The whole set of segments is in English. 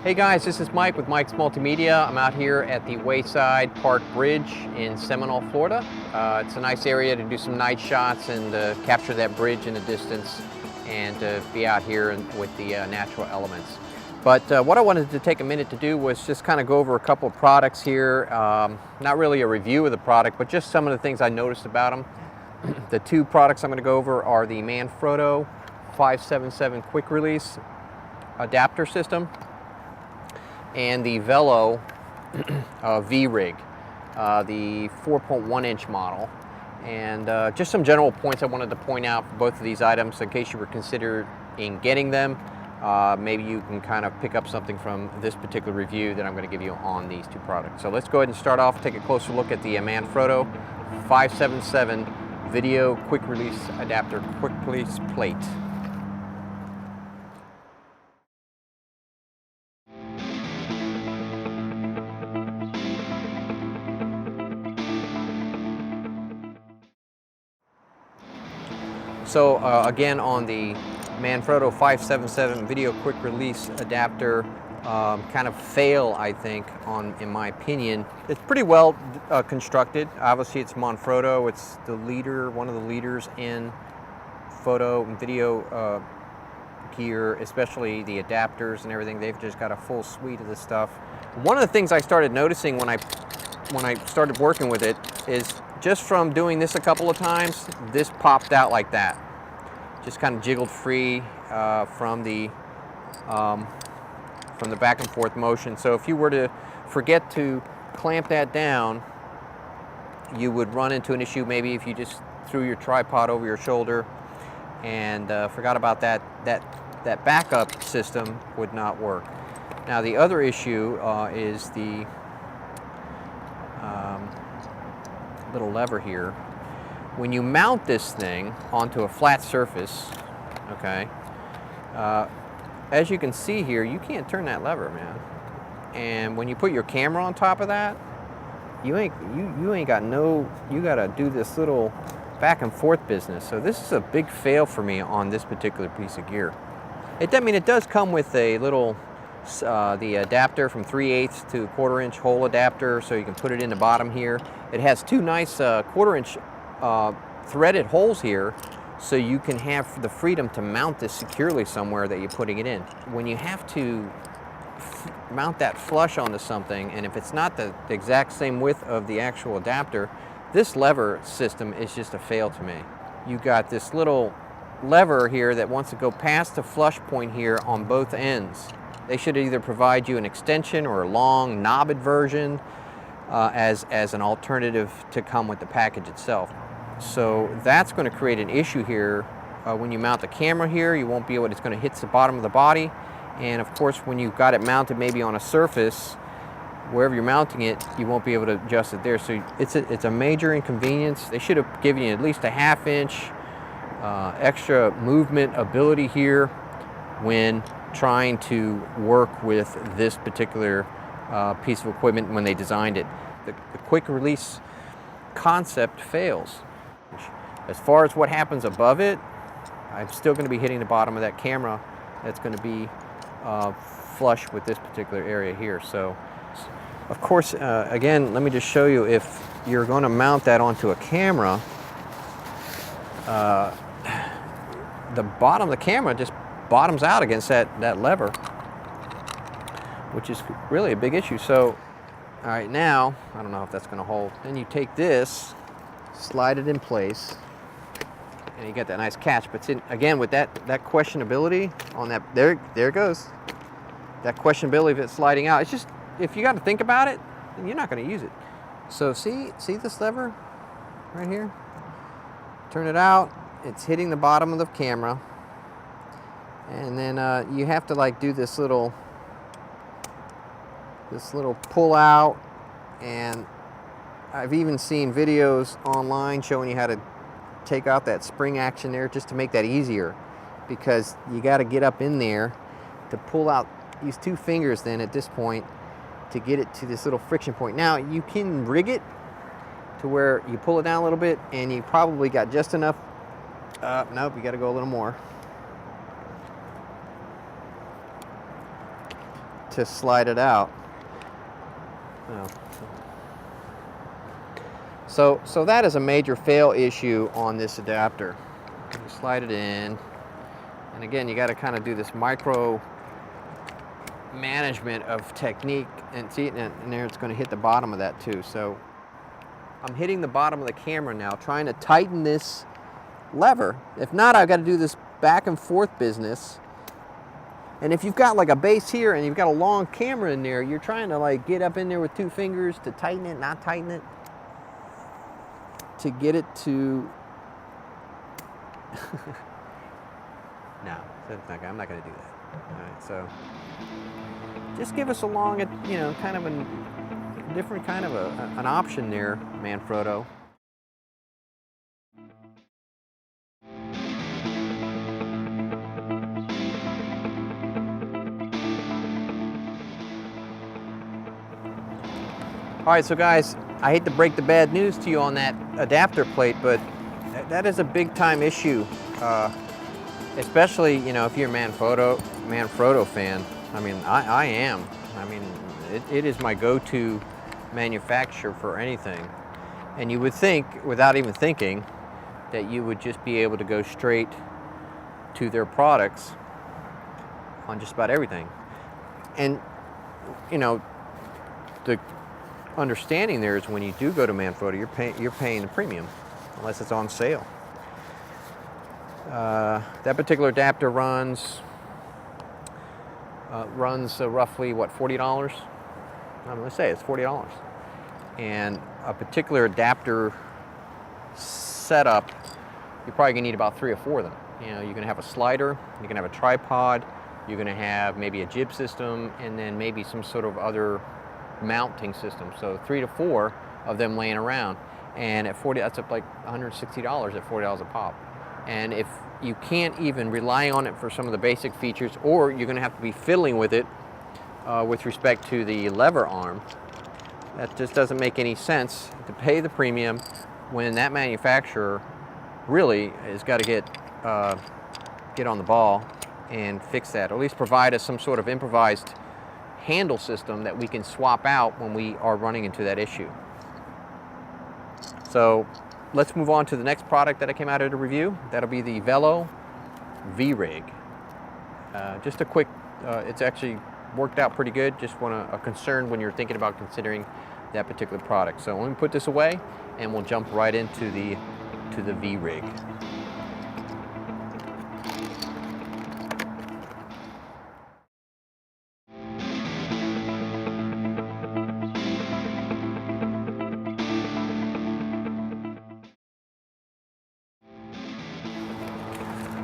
Hey guys, this is Mike with MikesMultimedia. I'm out here at the Wayside Park Bridge in Seminole, Florida. It's a nice area to do some night shots and capture that bridge in the distance and to be out here with the natural elements. But what I wanted to take a minute to do was just kind of go over a couple of products here. Not really a review of the product, but just some of the things I noticed about them. The two products I'm going to go over are the Manfrotto 577 quick release adapter system and the Vello V-Rig, the 4.1 inch model. And just some general points I wanted to point out for both of these items in case you were considering getting them. Maybe you can kind of pick up something from this particular review that I'm going to give you on these two products. So let's go ahead and start off, take a closer look at the Manfrotto 577 Video Quick Release Adapter Quick Release Plate. So again, on the Manfrotto 577 Video Quick Release Adapter, kind of fail, I think, in my opinion. It's pretty well constructed. Obviously, it's Manfrotto. It's the leader, one of the leaders in photo and video gear, especially the adapters and everything. They've just got a full suite of this stuff. One of the things I started noticing when I started working with it is just from doing this a couple of times, this popped out like that. Just kind of jiggled free from the back and forth motion. So if you were to forget to clamp that down, you would run into an issue maybe if you just threw your tripod over your shoulder and forgot about that backup system would not work. Now the other issue is the little lever here. When you mount this thing onto a flat surface, okay, as you can see here, you can't turn that lever, man. And when you put your camera on top of that, you gotta do this little back and forth business. So this is a big fail for me on this particular piece of gear. It does come with a little the adapter from 3/8 to 1/4 inch hole adapter, so you can put it in the bottom here. It has two nice 1/4 inch threaded holes here, so you can have the freedom to mount this securely somewhere that you're putting it in. When you have to mount that flush onto something, and if it's not the exact same width of the actual adapter, this lever system is just a fail to me. You got this little lever here that wants to go past the flush point here on both ends. They should either provide you an extension or a long knobbed version as an alternative to come with the package itself. So that's going to create an issue here. When you mount the camera here, you won't be able to, it's going to hit the bottom of the body. And of course, when you've got it mounted maybe on a surface, wherever you're mounting it, you won't be able to adjust it there. So it's a major inconvenience. They should have given you at least a 1/2 inch extra movement ability here when trying to work with this particular piece of equipment when they designed it. The quick release concept fails. As far as what happens above it, I'm still going to be hitting the bottom of that camera. That's going to be flush with this particular area here. So, of course, again, let me just show you, if you're going to mount that onto a camera, the bottom of the camera just bottoms out against that lever, which is really a big issue. So, all right, now, I don't know if that's going to hold. Then you take this, slide it in place, and you get that nice catch. But again, with that questionability on that, there it goes. That questionability of it sliding out. It's just, if you got to think about it, then you're not going to use it. So see this lever right here? Turn it out. It's hitting the bottom of the camera. And then you have to like do this little pull out, and I've even seen videos online showing you how to take out that spring action there just to make that easier, because you got to get up in there to pull out these two fingers then at this point to get it to this little friction point. Now you can rig it to where you pull it down a little bit and you probably got just enough. Nope, you got to go a little more to slide it out. So that is a major fail issue on this adapter. You slide it in, and again, you got to kind of do this micro management of technique, and see, and there it's going to hit the bottom of that too. So I'm hitting the bottom of the camera now, trying to tighten this lever. If not, I've got to do this back and forth business. And if you've got like a base here and you've got a long camera in there, you're trying to like get up in there with 2 fingers to tighten it, not tighten it, to get it to no, I'm not going to do that. All right, so just give us along, kind of a different kind of an option there, Manfrotto. All right, so guys, I hate to break the bad news to you on that adapter plate, but that is a big time issue, especially if you're a Manfrotto fan. I mean, I am. I mean, it is my go-to manufacturer for anything. And you would think, without even thinking, that you would just be able to go straight to their products on just about everything. And the understanding there is when you do go to Manfrotto, you're paying a premium, unless it's on sale. That particular adapter runs roughly what, $40? I'm going to say it's $40. And a particular adapter setup, you're probably going to need about 3 or 4 of them. You're going to have a slider, you're going to have a tripod, you're going to have maybe a jib system, and then maybe some sort of other mounting system. So 3 to 4 of them laying around, and at 40, that's up like $160 at $40 a pop. And if you can't even rely on it for some of the basic features, or you're going to have to be fiddling with it with respect to the lever arm, that just doesn't make any sense to pay the premium when that manufacturer really has got to get on the ball and fix that, or at least provide us some sort of improvised handle system that we can swap out when we are running into that issue. So let's move on to the next product that I came out here to review. That'll be the Vello V-Rig. Just a quick, it's actually worked out pretty good. Just a concern when you're thinking about considering that particular product. So let me put this away and we'll jump right into the V-Rig.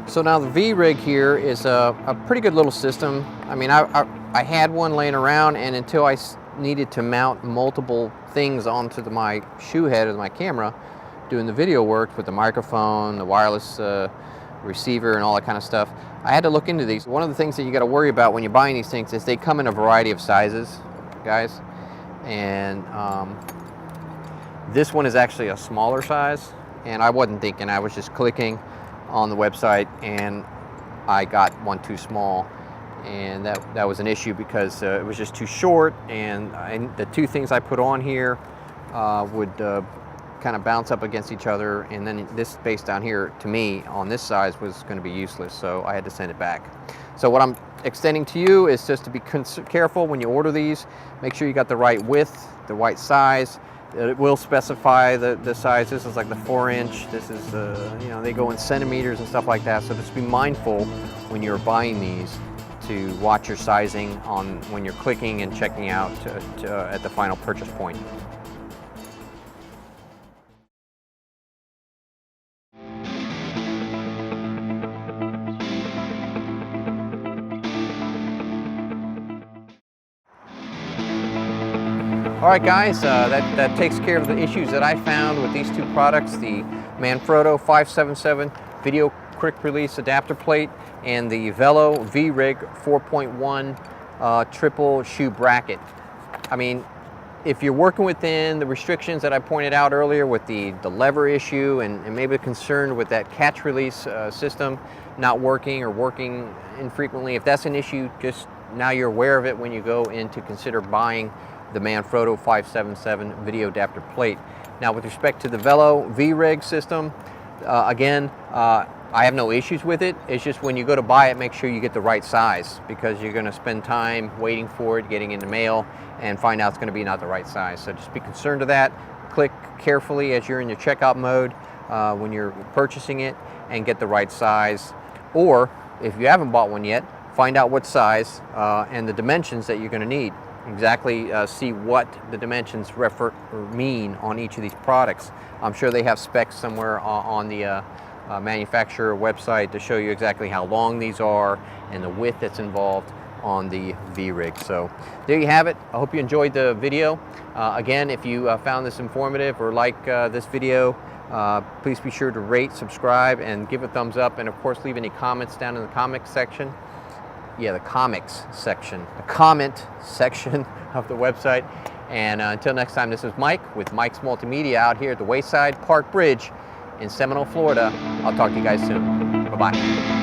So now the V-Rig here is a pretty good little system. I mean, I had one laying around, and until I needed to mount multiple things onto my shoe head of my camera, doing the video work with the microphone, the wireless receiver, and all that kind of stuff, I had to look into these. One of the things that you got to worry about when you're buying these things is they come in a variety of sizes, guys. And this one is actually a smaller size, and I wasn't thinking. I was just clicking on the website and I got one too small, and that was an issue because it was just too short, and the 2 things I put on here would kind of bounce up against each other, and then this space down here to me on this size was going to be useless, so I had to send it back. So what I'm extending to you is just to be careful when you order these. Make sure you got the right width, the right size. It will specify the size. This is like the 4-inch. This is, they go in centimeters and stuff like that. So just be mindful when you're buying these to watch your sizing on when you're clicking and checking out at the final purchase point. All right, guys, that takes care of the issues that I found with these 2 products, the Manfrotto 577 Video Quick Release Adapter Plate and the Vello V-Rig 4.1 Triple Shoe Bracket. I mean, if you're working within the restrictions that I pointed out earlier with the lever issue and maybe concerned with that catch release system not working or working infrequently, if that's an issue, just now you're aware of it when you go in to consider buying the Manfrotto 577 video adapter plate. Now with respect to the Vello V-Rig system, again, I have no issues with it. It's just when you go to buy it, make sure you get the right size, because you're going to spend time waiting for it, getting in the mail, and find out it's going to be not the right size. So just be concerned of that. Click carefully as you're in your checkout mode when you're purchasing it, and get the right size. Or if you haven't bought one yet, find out what size and the dimensions that you're going to need. Exactly see what the dimensions mean on each of these products. I'm sure they have specs somewhere on the manufacturer website to show you exactly how long these are and the width that's involved on the V-Rig. So there you have it. I hope you enjoyed the video. Again, if you found this informative or like this video, please be sure to rate, subscribe, and give a thumbs up, and of course leave any comments down in the comments section. Yeah, the comics section, the comment section of the website. And until next time, this is Mike with Mike's Multimedia out here at the Wayside Park Bridge in Seminole, Florida. I'll talk to you guys soon. Bye-bye.